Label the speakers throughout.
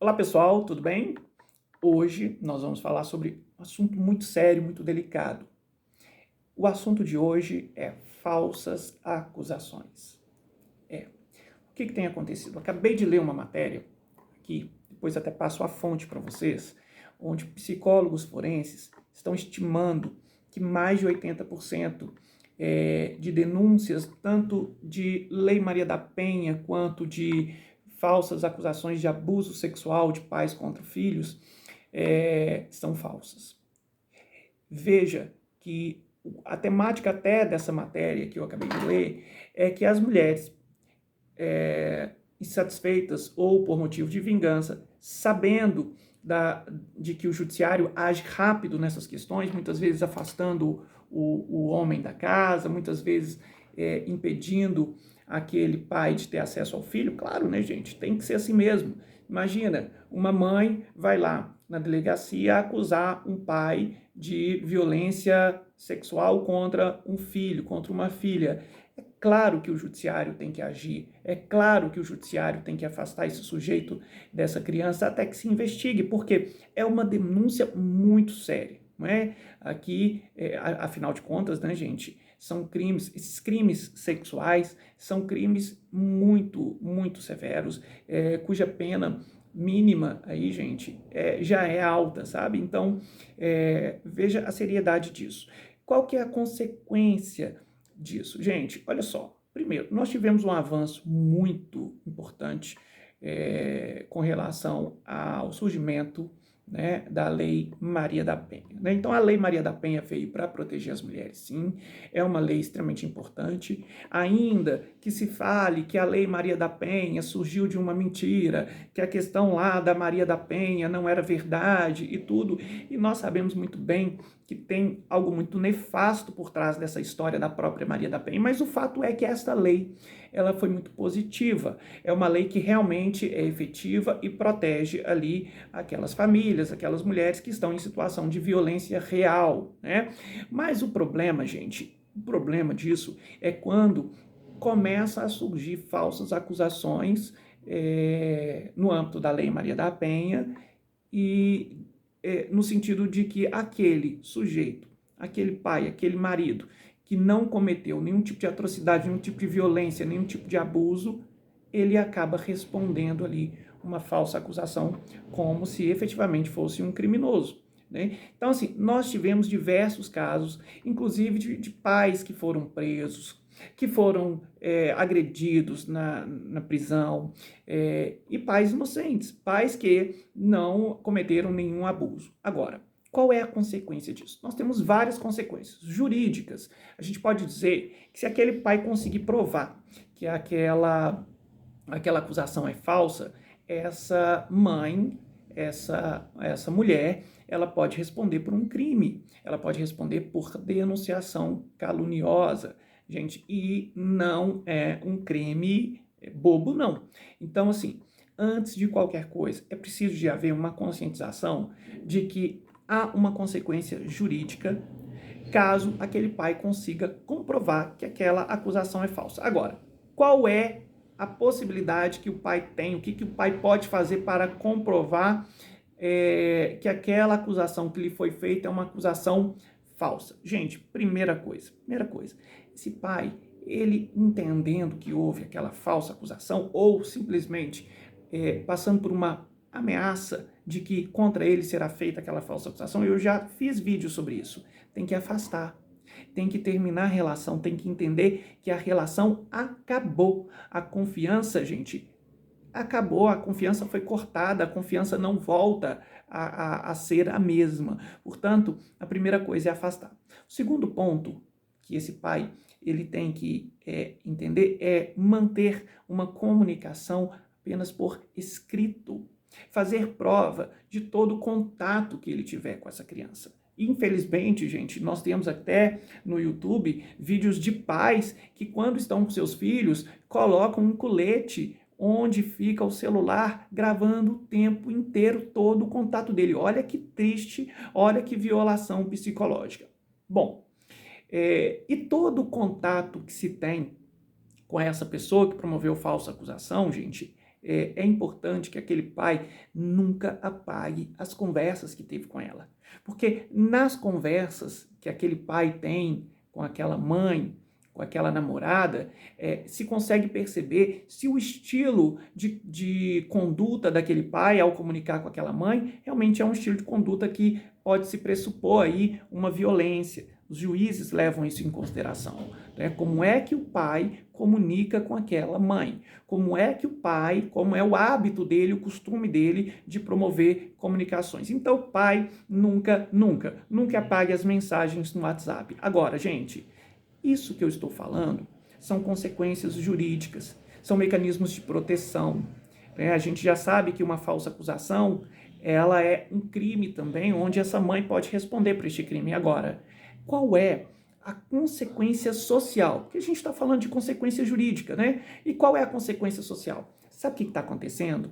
Speaker 1: Olá pessoal, tudo bem? Hoje nós vamos falar sobre um assunto muito sério, muito delicado. O assunto de hoje é falsas acusações. O que tem acontecido? Eu acabei de ler uma matéria aqui, depois até passo a fonte para vocês, onde psicólogos forenses estão estimando que mais de 80% de denúncias, tanto de Lei Maria da Penha quanto de falsas acusações de abuso sexual de pais contra filhos, são falsas. Veja que a temática até dessa matéria que eu acabei de ler é que as mulheres insatisfeitas ou por motivo de vingança, sabendo de que o judiciário age rápido nessas questões, muitas vezes afastando o homem da casa, muitas vezes impedindo aquele pai de ter acesso ao filho. Claro, né, gente? Tem que ser assim mesmo. Imagina, uma mãe vai lá na delegacia acusar um pai de violência sexual contra um filho, contra uma filha. É claro que o judiciário tem que agir, é claro que o judiciário tem que afastar esse sujeito dessa criança até que se investigue, porque é uma denúncia muito séria, não é? Aqui, afinal de contas, né, gente, são crimes, esses crimes sexuais são crimes muito, muito severos, cuja pena mínima aí, gente, já é alta, sabe? Então, veja a seriedade disso. Qual que é a consequência disso? Gente, olha só. Primeiro, nós tivemos um avanço muito importante com relação ao surgimento, né, da Lei Maria da Penha. Né? Então, a Lei Maria da Penha veio para proteger as mulheres, sim, é uma lei extremamente importante, ainda que se fale que a Lei Maria da Penha surgiu de uma mentira, que a questão lá da Maria da Penha não era verdade e tudo, e nós sabemos muito bem que tem algo muito nefasto por trás dessa história da própria Maria da Penha, mas o fato é que esta lei, ela foi muito positiva, é uma lei que realmente é efetiva e protege ali aquelas famílias, aquelas mulheres que estão em situação de violência real, né? Mas o problema, gente, o problema disso é quando começa a surgir falsas acusações no âmbito da Lei Maria da Penha e no sentido de que aquele sujeito, aquele pai, aquele marido que não cometeu nenhum tipo de atrocidade, nenhum tipo de violência, nenhum tipo de abuso, ele acaba respondendo ali uma falsa acusação como se efetivamente fosse um criminoso. Né? Então, assim, nós tivemos diversos casos, inclusive de pais que foram presos, que foram agredidos na prisão, e pais inocentes, pais que não cometeram nenhum abuso. Agora, qual é a consequência disso? Nós temos várias consequências jurídicas. A gente pode dizer que se aquele pai conseguir provar que aquela acusação é falsa, essa mãe, essa mulher, ela pode responder por um crime, ela pode responder por denunciação caluniosa, gente, e não é um crime bobo, não. Então, assim, antes de qualquer coisa, é preciso de haver uma conscientização de que há uma consequência jurídica caso aquele pai consiga comprovar que aquela acusação é falsa. Agora, qual é a possibilidade que o pai tem, o que o pai pode fazer para comprovar que aquela acusação que lhe foi feita é uma acusação falsa? Gente, primeira coisa, esse pai, ele entendendo que houve aquela falsa acusação ou simplesmente passando por uma ameaça de que contra ele será feita aquela falsa acusação, eu já fiz vídeo sobre isso, tem que afastar, tem que terminar a relação, tem que entender que a relação acabou. A confiança, gente, acabou, a confiança foi cortada, a confiança não volta a ser a mesma. Portanto, a primeira coisa é afastar. O segundo ponto que esse pai ele tem que entender é manter uma comunicação apenas por escrito. Fazer prova de todo o contato que ele tiver com essa criança. Infelizmente, gente, nós temos até no YouTube vídeos de pais que, quando estão com seus filhos, colocam um colete onde fica o celular gravando o tempo inteiro todo o contato dele. Olha que triste, olha que violação psicológica. Bom, e todo o contato que se tem com essa pessoa que promoveu falsa acusação, gente, é importante que aquele pai nunca apague as conversas que teve com ela. Porque nas conversas que aquele pai tem com aquela mãe, com aquela namorada, se consegue perceber se o estilo de conduta daquele pai ao comunicar com aquela mãe realmente é um estilo de conduta que pode se pressupor aí uma violência. Os juízes levam isso em consideração, né? Como é que o pai comunica com aquela mãe? Como é que o pai, como é o hábito dele, o costume dele de promover comunicações? Então, o pai nunca apague as mensagens no WhatsApp. Agora, gente, isso que eu estou falando são consequências jurídicas, são mecanismos de proteção. A gente já sabe que uma falsa acusação, ela é um crime também, onde essa mãe pode responder por este crime. Agora, qual é a consequência social? Porque a gente está falando de consequência jurídica, né? E qual é a consequência social? Sabe o que está acontecendo?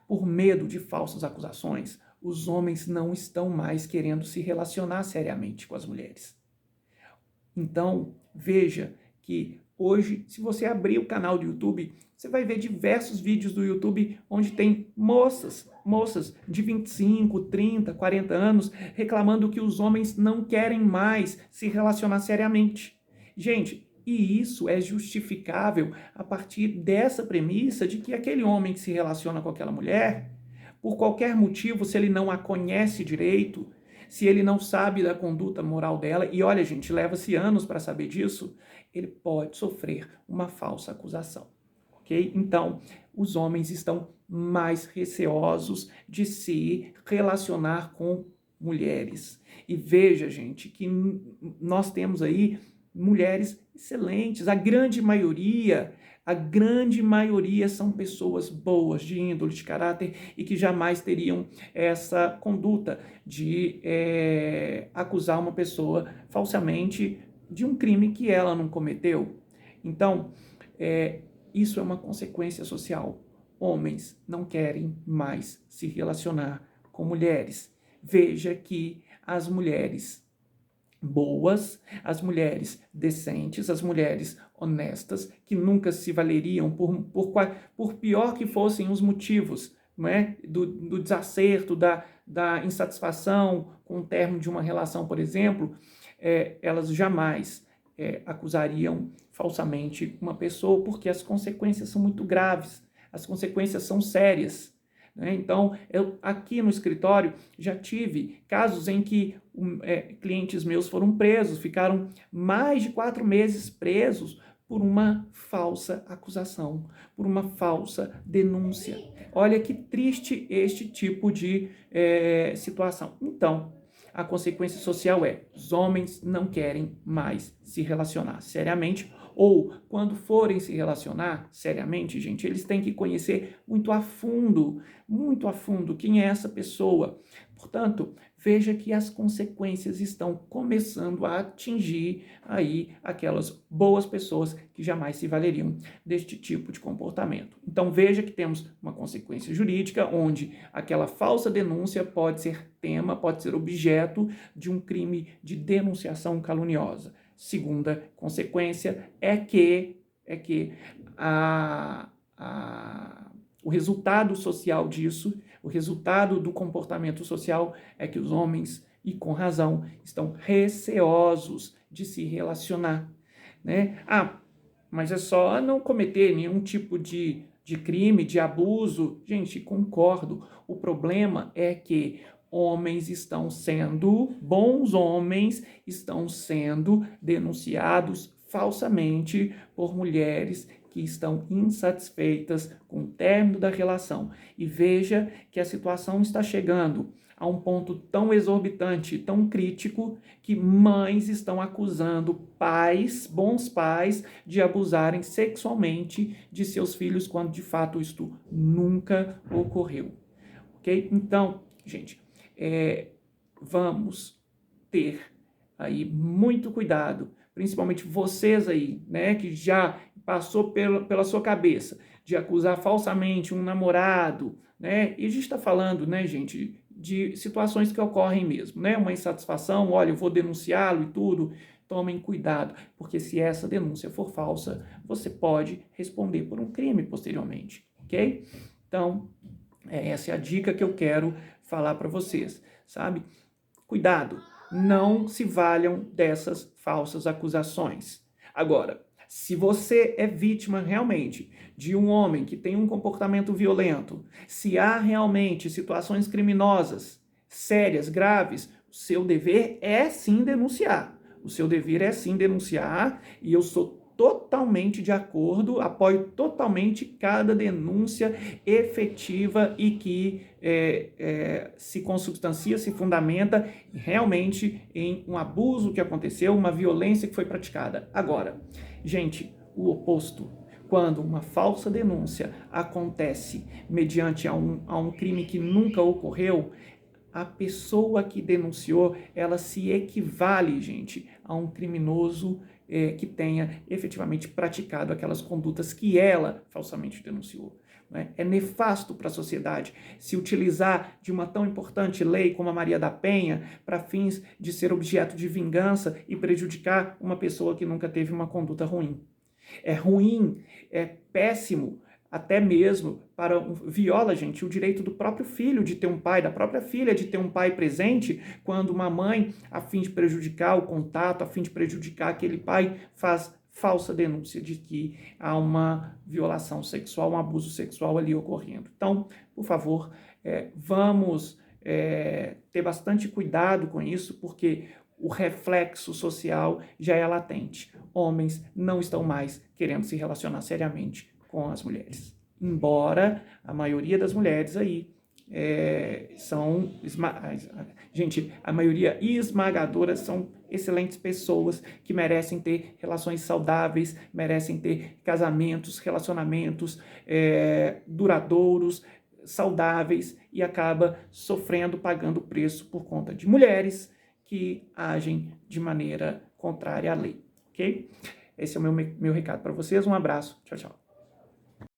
Speaker 1: Por medo de falsas acusações, os homens não estão mais querendo se relacionar seriamente com as mulheres. Então, veja que hoje, se você abrir o canal do YouTube, você vai ver diversos vídeos do YouTube onde tem moças de 25, 30, 40 anos reclamando que os homens não querem mais se relacionar seriamente. Gente, e isso é justificável a partir dessa premissa de que aquele homem que se relaciona com aquela mulher, por qualquer motivo, se ele não a conhece direito, se ele não sabe da conduta moral dela, e olha, gente, leva-se anos para saber disso, ele pode sofrer uma falsa acusação, ok? Então, os homens estão mais receosos de se relacionar com mulheres. E veja, gente, que nós temos aí mulheres excelentes, a grande maioria são pessoas boas, de índole, de caráter e que jamais teriam essa conduta de acusar uma pessoa falsamente de um crime que ela não cometeu. Então, isso é uma consequência social. Homens não querem mais se relacionar com mulheres. Veja que as mulheres boas, as mulheres decentes, as mulheres honestas, que nunca se valeriam por pior que fossem os motivos, não é? do desacerto, da insatisfação com o término de uma relação, por exemplo, elas jamais acusariam falsamente uma pessoa, porque as consequências são muito graves, as consequências são sérias. Então, eu aqui no escritório já tive casos em que clientes meus foram presos, ficaram mais de 4 meses presos por uma falsa acusação, por uma falsa denúncia. Olha que triste este tipo de situação. Então, a consequência social os homens não querem mais se relacionar seriamente, ou quando forem se relacionar seriamente, gente, eles têm que conhecer muito a fundo quem é essa pessoa. Portanto, veja que as consequências estão começando a atingir aí aquelas boas pessoas que jamais se valeriam deste tipo de comportamento. Então, veja que temos uma consequência jurídica onde aquela falsa denúncia pode ser tema, pode ser objeto de um crime de denunciação caluniosa. Segunda consequência é que o resultado social disso, o resultado do comportamento social é que os homens, e com razão, estão receosos de se relacionar, né? Mas é só não cometer nenhum tipo de crime, de abuso. Gente, concordo. O problema é que bons homens estão sendo denunciados falsamente por mulheres que estão insatisfeitas com o término da relação. E veja que a situação está chegando a um ponto tão exorbitante, tão crítico, que mães estão acusando bons pais, de abusarem sexualmente de seus filhos, quando de fato isto nunca ocorreu. Ok? Então, gente, vamos ter aí muito cuidado, principalmente vocês aí, né, que já passou pela sua cabeça de acusar falsamente um namorado, né, e a gente está falando, né, gente, de situações que ocorrem mesmo, né, uma insatisfação, olha, eu vou denunciá-lo e tudo. Tomem cuidado, porque se essa denúncia for falsa, você pode responder por um crime posteriormente. ok? Então, essa é a dica que eu quero falar para vocês, sabe? Cuidado, não se valham dessas falsas acusações. Agora, se você é vítima realmente de um homem que tem um comportamento violento, se há realmente situações criminosas, sérias, graves, o seu dever é sim denunciar. O seu dever é sim denunciar, e eu sou totalmente de acordo, apoio totalmente cada denúncia efetiva e que se consubstancia, se fundamenta realmente em um abuso que aconteceu, uma violência que foi praticada. Agora, gente, o oposto. Quando uma falsa denúncia acontece mediante a um crime que nunca ocorreu, a pessoa que denunciou, ela se equivale, gente, a um criminoso que tenha efetivamente praticado aquelas condutas que ela falsamente denunciou. Né? É nefasto para a sociedade se utilizar de uma tão importante lei como a Maria da Penha para fins de ser objeto de vingança e prejudicar uma pessoa que nunca teve uma conduta ruim. É ruim, é péssimo, até mesmo viola, gente, o direito do próprio filho de ter um pai, da própria filha de ter um pai presente, quando uma mãe, a fim de prejudicar o contato, a fim de prejudicar aquele pai, faz falsa denúncia de que há uma violação sexual, um abuso sexual ali ocorrendo. Então, por favor, vamos ter bastante cuidado com isso, porque o reflexo social já é latente. Homens não estão mais querendo se relacionar seriamente com as mulheres. Embora a maioria das mulheres aí gente, a maioria esmagadora são excelentes pessoas que merecem ter relações saudáveis, merecem ter casamentos, relacionamentos duradouros, saudáveis, e acaba sofrendo, pagando preço por conta de mulheres que agem de maneira contrária à lei, ok? Esse é o meu recado para vocês. Um abraço. Tchau, tchau.